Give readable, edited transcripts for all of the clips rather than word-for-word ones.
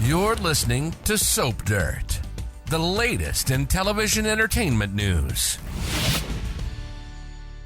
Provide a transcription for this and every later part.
You're listening to Soap Dirt, the latest in television entertainment news.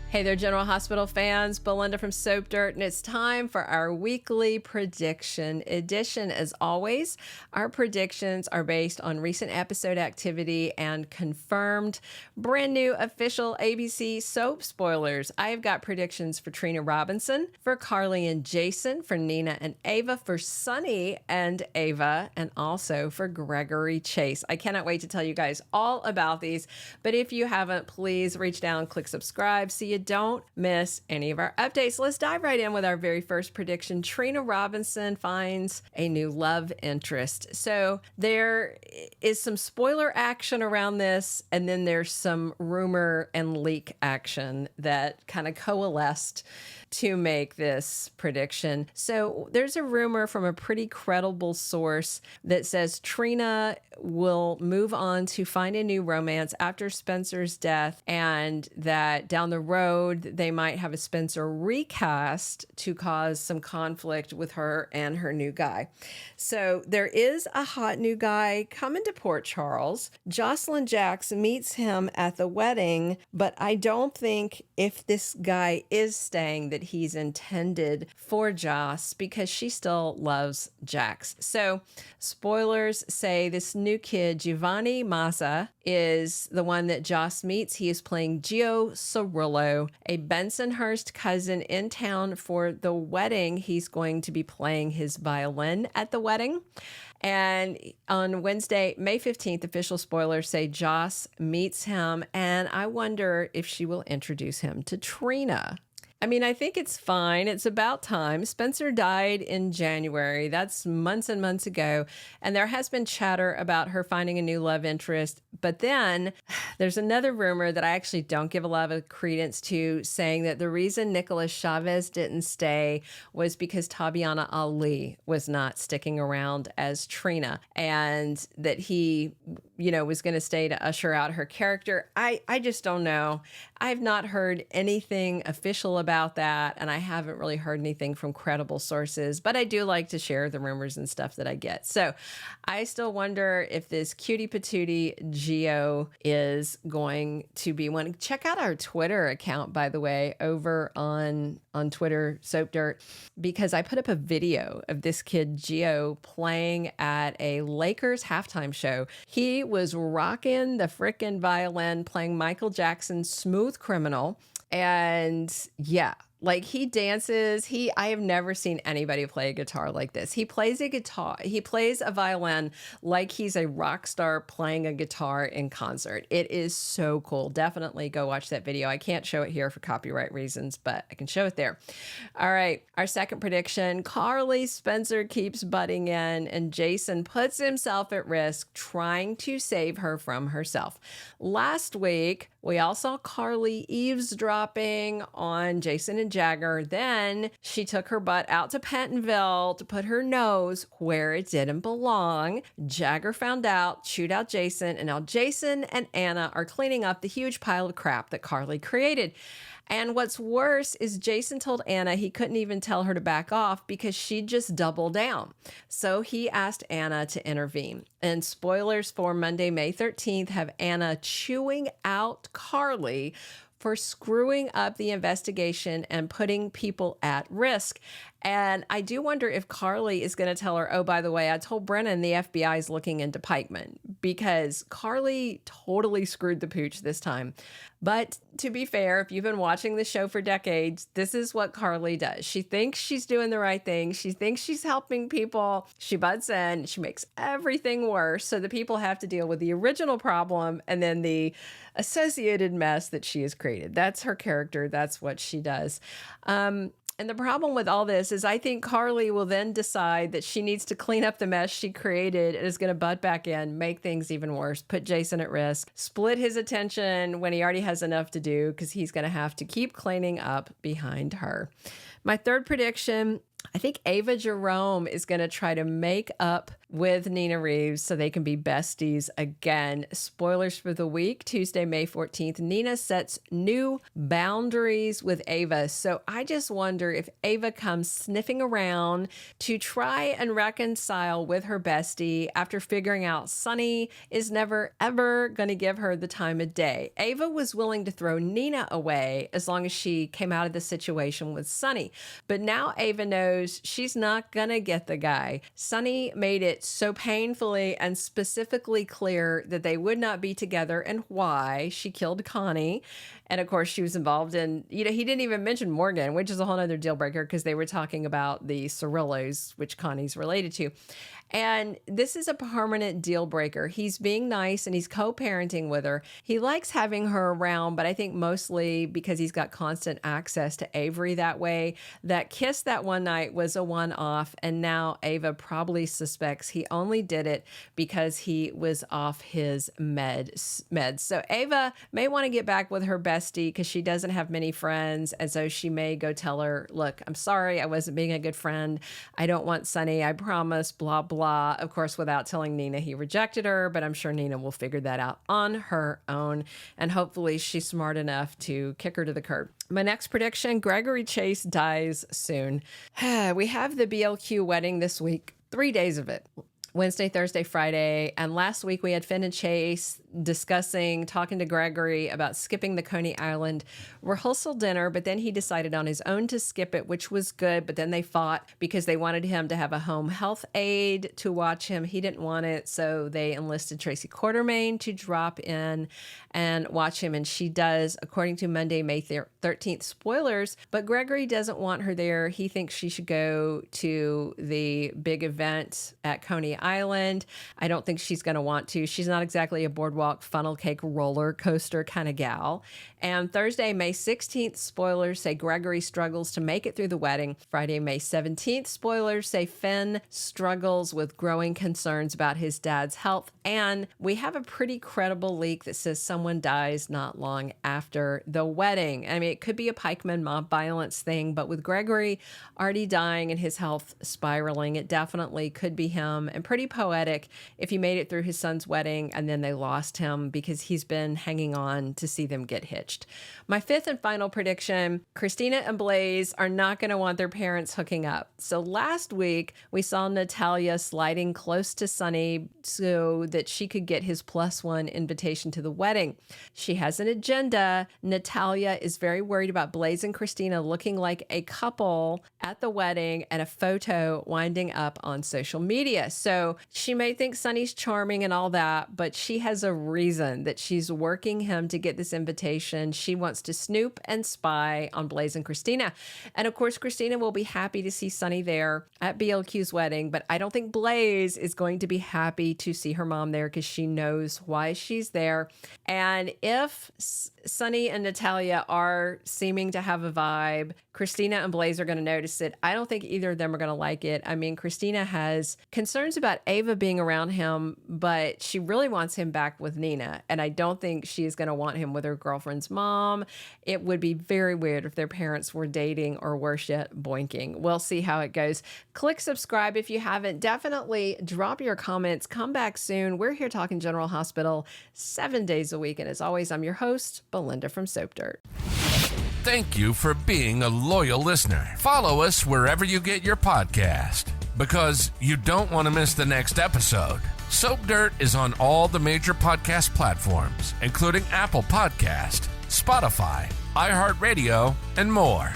Hey there, General Hospital fans. Belinda from Soap Dirt, and it's time for our weekly prediction edition. As always, our predictions are based on recent episode activity and confirmed brand new official ABC soap spoilers. I've got predictions for Trina Robinson, for Carly and Jason, for Nina and Ava, for Sunny and Ava, and also for Gregory Chase. I cannot wait to tell you guys all about these, but if you haven't, please reach down, click subscribe so you don't miss any of our updates. Let's dive right in with our very first prediction. Trina Robinson finds a new love interest. So there is some spoiler action around this, and then there's some rumor and leak action that kind of coalesced to make this prediction. So there's a rumor from a pretty credible source that says Trina will move on to find a new romance after Spencer's death, and that down the road they might have a Spencer recast to cause some conflict with her and her new guy. So there is a hot new guy coming to Port Charles. Jocelyn Jacks meets him at the wedding, but I don't think if this guy is staying that he's intended for Joss, because she still loves Jax. So spoilers say this new kid, Giovanni Mazza, is the one that Joss meets. He is playing Gio Cirillo, a Bensonhurst cousin in town for the wedding. He's going to be playing his violin at the wedding. And on Wednesday, May 15th, official spoilers say Joss meets him, and I wonder if she will introduce him to Trina. I mean, I think it's fine. It's about time. Spencer died in January. That's months and months ago. And there has been chatter about her finding a new love interest. But then there's another rumor that I actually don't give a lot of credence to, saying that the reason Nicholas Chavez didn't stay was because Tabyana Ali was not sticking around as Trina, and that he, was going to stay to usher out her character. I just don't know. I've not heard anything official about that, and I haven't really heard anything from credible sources, but I do like to share the rumors and stuff that I get. So I still wonder if this cutie patootie Gio is going to be one. Check out our Twitter account, by the way, over on Twitter, Soap Dirt, because I put up a video of this kid Gio playing at a Lakers halftime show. He was rocking the frickin' violin, playing Michael Jackson's Smooth Criminal. And yeah, like he dances. I have never seen anybody play a guitar like this. He plays a violin like he's a rock star playing a guitar in concert. It is so cool. Definitely go watch that video. I can't show it here for copyright reasons, but I can show it there. All right. Our second prediction, Carly Spencer keeps butting in, and Jason puts himself at risk trying to save her from herself. Last week, we all saw Carly eavesdropping on Jason and Jagger. Then she took her butt out to Pentonville to put her nose where it didn't belong. Jagger found out, chewed out Jason, and now Jason and Anna are cleaning up the huge pile of crap that Carly created. And what's worse is Jason told Anna he couldn't even tell her to back off because she'd just double down. So he asked Anna to intervene. And spoilers for Monday, May 13th, have Anna chewing out Carly for screwing up the investigation and putting people at risk. And I do wonder if Carly is going to tell her, oh, by the way, I told Brennan the FBI is looking into Pikeman, because Carly totally screwed the pooch this time. But to be fair, if you've been watching the show for decades, this is what Carly does. She thinks she's doing the right thing. She thinks she's helping people. She butts in. She makes everything worse. So the people have to deal with the original problem and then the associated mess that she has created. That's her character. That's what she does. And the problem with all this is I think Carly will then decide that she needs to clean up the mess she created and is going to butt back in, make things even worse, put Jason at risk, split his attention when he already has enough to do, because he's going to have to keep cleaning up behind her. My third prediction, I think Ava Jerome is going to try to make up with Nina Reeves so they can be besties again. Spoilers for the week, Tuesday, May 14th. Nina sets new boundaries with Ava. So I just wonder if Ava comes sniffing around to try and reconcile with her bestie after figuring out Sonny is never, ever going to give her the time of day. Ava was willing to throw Nina away as long as she came out of the situation with Sonny. But now Ava knows she's not going to get the guy. Sonny made it so painfully and specifically clear that they would not be together and why. She killed Connie. And of course, she was involved in, he didn't even mention Morgan, which is a whole other deal breaker because they were talking about the Cirillos, which Connie's related to. And this is a permanent deal breaker. He's being nice and he's co-parenting with her. He likes having her around, but I think mostly because he's got constant access to Avery that way. That kiss that one night was a one-off, and now Ava probably suspects he only did it because he was off his meds. So Ava may want to get back with her bestie because she doesn't have many friends, and so she may go tell her, look, I'm sorry, I wasn't being a good friend. I don't want Sonny, I promise, blah, blah. Of course, without telling Nina he rejected her, but I'm sure Nina will figure that out on her own, and hopefully she's smart enough to kick her to the curb. My next prediction, Gregory Chase dies soon. We have the BLQ wedding this week, 3 days of it. Wednesday, Thursday, Friday. And last week we had Finn and Chase talking to Gregory about skipping the Coney Island rehearsal dinner, but then he decided on his own to skip it, which was good. But then they fought because they wanted him to have a home health aide to watch him. He didn't want it. So they enlisted Tracy Quartermain to drop in and watch him. And she does, according to Monday, May 13th, spoilers. But Gregory doesn't want her there. He thinks she should go to the big event at Coney Island. I don't think she's going to want to. She's not exactly a boardwalk funnel cake roller coaster kind of gal. And Thursday, May 16th, spoilers say Gregory struggles to make it through the wedding. Friday, May 17th, spoilers say Finn struggles with growing concerns about his dad's health. And we have a pretty credible leak that says someone dies not long after the wedding. I mean, it could be a pikeman mob violence thing, but with Gregory already dying and his health spiraling, it definitely could be him. And pretty poetic if he made it through his son's wedding and then they lost him because he's been hanging on to see them get hitched. My fifth and final prediction, Kristina and Blaze are not going to want their parents hooking up. So last week we saw Natalia sliding close to Sonny so that she could get his +1 invitation to the wedding. She has an agenda. Natalia is very worried about Blaze and Kristina looking like a couple at the wedding and a photo winding up on social media. So she may think Sonny's charming and all that, but she has a reason that she's working him to get this invitation. She wants to snoop and spy on Blaze and Kristina. And of course, Kristina will be happy to see Sonny there at BLQ's wedding, but I don't think Blaze is going to be happy to see her mom there because she knows why she's there. And if Sonny and Natalia are seeming to have a vibe, Kristina and Blaze are going to notice it. I don't think either of them are going to like it. I mean, Kristina has concerns about Ava being around him, but she really wants him back with Nina. And I don't think she is going to want him with her girlfriend's mom. It would be very weird if their parents were dating or worse yet, boinking. We'll see how it goes. Click subscribe if you haven't. Definitely drop your comments. Come back soon. We're here talking General Hospital 7 days a week. And as always, I'm your host, Belinda from Soap Dirt. Thank you for being a loyal listener. Follow us wherever you get your podcast, because you don't want to miss the next episode. Soap Dirt is on all the major podcast platforms, including Apple Podcast, Spotify, iHeartRadio, and more.